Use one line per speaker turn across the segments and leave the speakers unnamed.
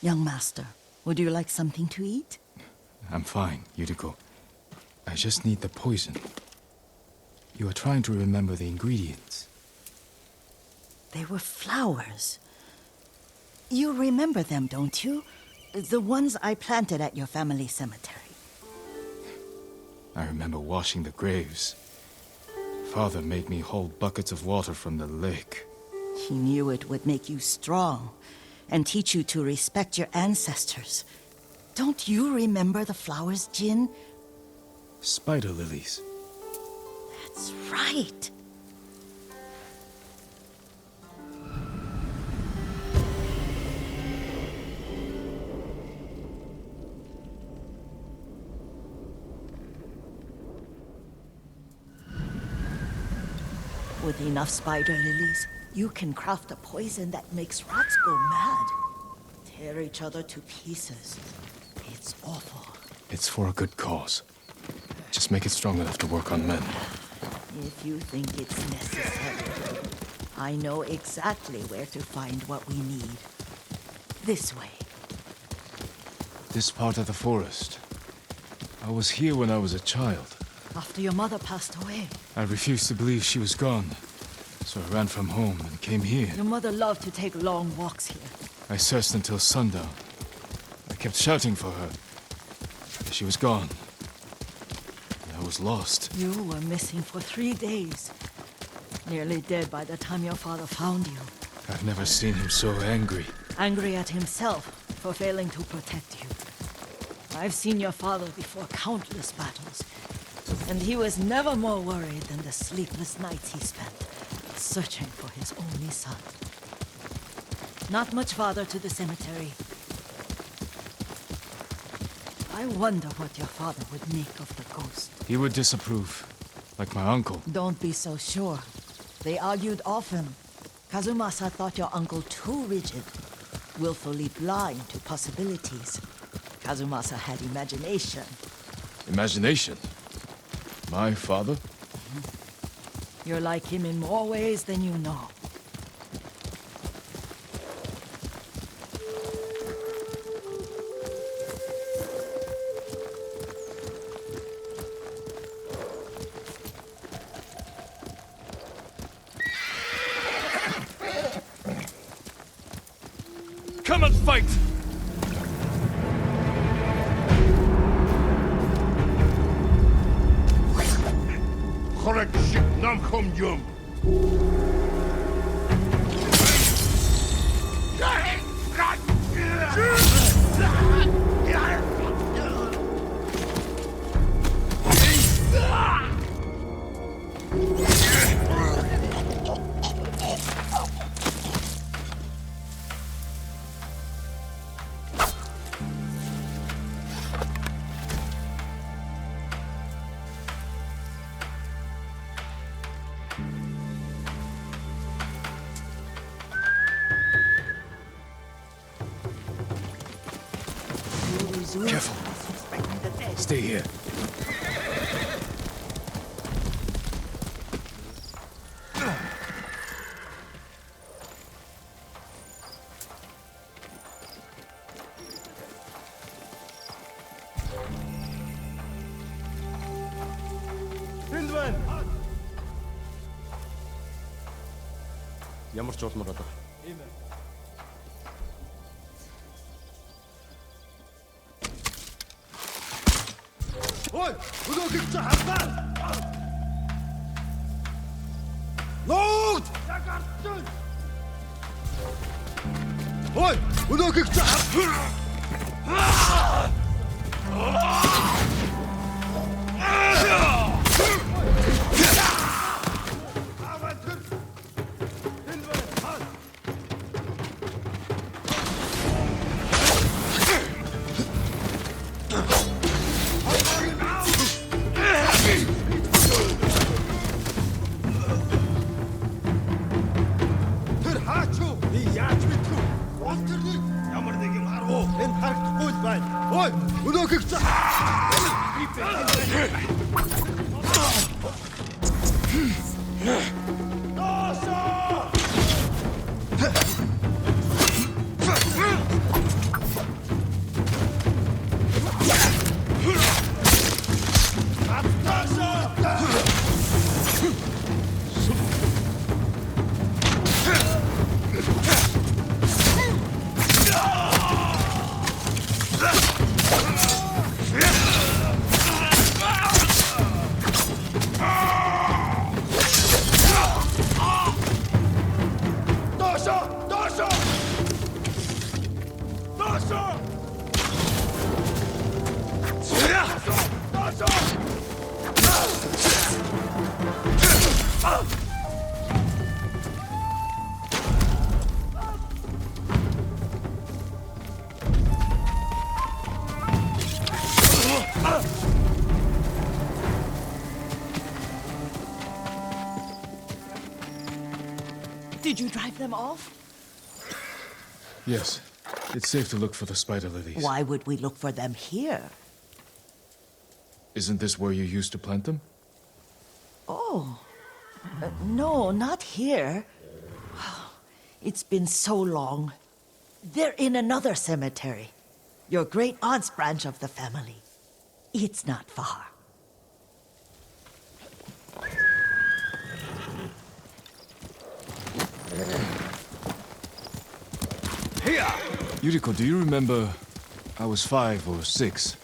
Young master, would you like something to eat?
I'm fine, Yuriko. I just need the poison. You are trying to remember the ingredients.
They were flowers. You remember them, don't you? The ones I planted at your family cemetery.
I remember washing the graves. Father made me hold buckets of water from the lake.
He knew it would make you strong and teach you to respect your ancestors. Don't you remember the flowers, Jin?
Spider lilies.
That's right. With enough spider lilies, you can craft a poison that makes rats go mad. Tear each other to pieces. It's awful.
It's for a good cause. Just make it strong enough to work on men.
If you think it's necessary, I know exactly where to find what we need. This way.
This part of the forest. I was here when I was a child.
After your mother passed away.
I refused to believe she was gone. So I ran from home and came here.
Your mother loved to take long walks here.
I searched until sundown. I kept shouting for her. She was gone. And I was lost.
You were missing for 3 days. Nearly dead by the time your father found you.
I've never seen him so angry.
Angry at himself for failing to protect you. I've seen your father before countless battles. And he was never more worried than the sleepless nights he spent searching for his only son. Not much farther to the cemetery. I wonder what your father would make of the ghost.
He would disapprove, like my uncle.
Don't be so sure. They argued often. Kazumasa thought your uncle too rigid, willfully blind to possibilities. Kazumasa had imagination.
Imagination? My father?
You're like him in more ways than you know.
Come and fight!
Nam khom yum.
Careful. Stay here.
Ямар ч улмаар одоо.
Тийм ээ.
Ой, өнөөхийг чи харлаа. Лууд! Ягартын. Ой, өнөөхийг чи харлаа. Ой, өнөөхийг чи
Did you drive them off?
Yes. It's safe to look for the spider lilies.
Why would we look for them here?
Isn't this where you used to plant them?
Oh. No, not here. It's been so long. They're in another cemetery. Your great aunt's branch of the family. It's not far.
Yuriko, do you remember? I was 5 or 6.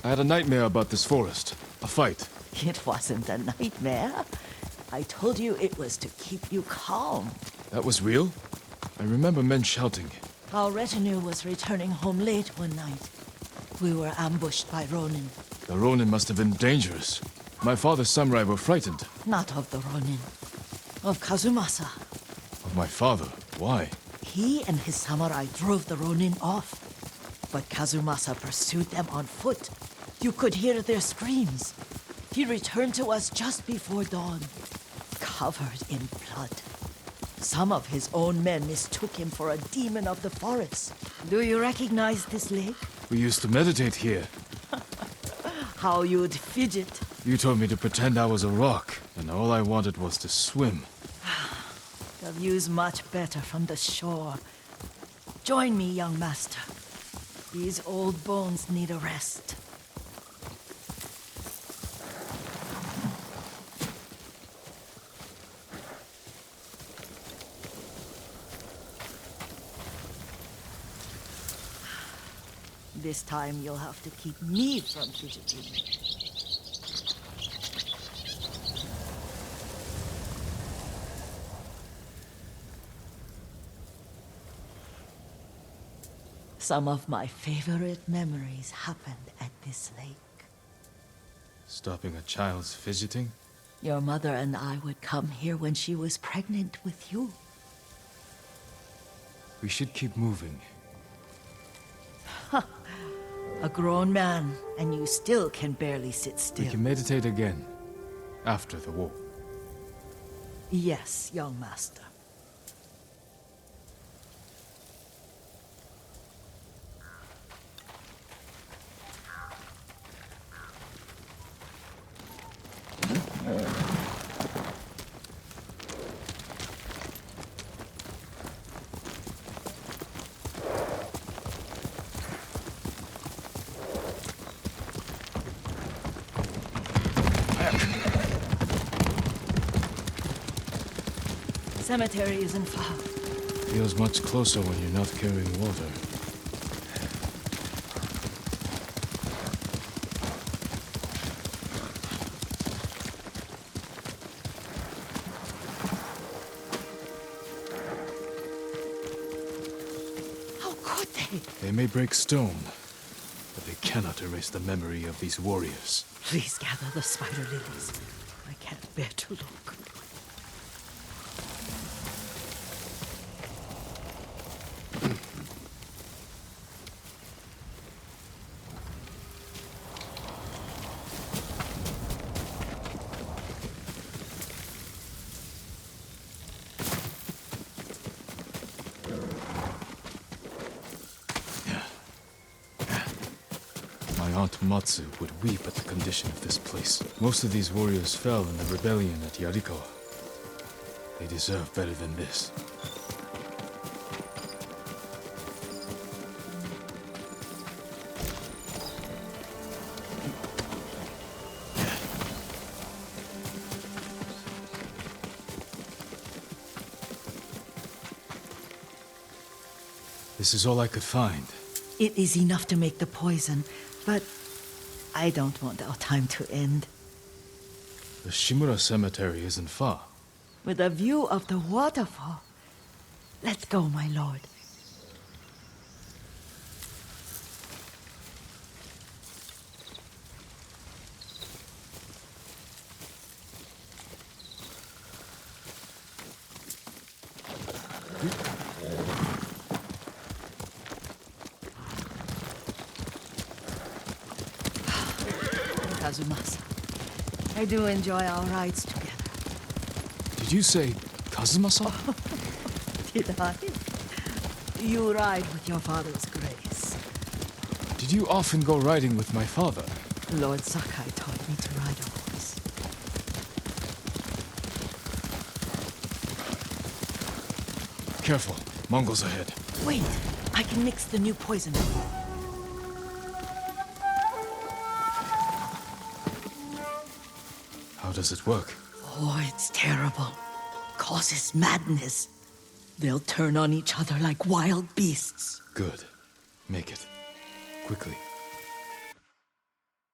I had a nightmare about this forest. A fight.
It wasn't a nightmare. I told you it was to keep you calm.
That was real? I remember men shouting.
Our retinue was returning home late one night. We were ambushed by Ronin.
The Ronin must have been dangerous. My father's samurai were frightened.
Not of the Ronin. Of Kazumasa.
Of my father? Why?
He and his samurai drove the Ronin off. But Kazumasa pursued them on foot. You could hear their screams. He returned to us just before dawn, covered in blood. Some of his own men mistook him for a demon of the forest. Do you recognize this lake?
We used to meditate here.
How you'd fidget.
You told me to pretend I was a rock, and all I wanted was to swim.
The view's much better from the shore. Join me, young master. These old bones need a rest. This time you'll have to keep me from fidgeting. Some of my favorite memories happened at this lake.
Stopping a child's fidgeting?
Your mother and I would come here when she was pregnant with you.
We should keep moving.
A grown man, and you still can barely sit still.
We can meditate again. After the war.
Yes, young master. Cemetery isn't far.
Feels much closer when you're not carrying water.
How could they?
They may break stone, but they cannot erase the memory of these warriors.
Please gather the spider lilies. I can't bear to look.
My aunt Matsu would weep at the condition of this place. Most of these warriors fell in the rebellion at Yarikawa. They deserve better than this. This is all I could find.
It is enough to make the poison, but I don't want our time to end.
The Shimura Cemetery isn't far.
With a view of the waterfall. Let's go, my lord. Kazumasa. I do enjoy our rides together.
Did you say Kazumasa?
Did I? You ride with your father's grace.
Did you often go riding with my father?
Lord Sakai taught me to ride a horse.
Careful, Mongols ahead.
Wait, I can mix the new poison.
How does it work?
Oh, it's terrible. Causes madness. They'll turn on each other like wild beasts.
Good. Make it. Quickly.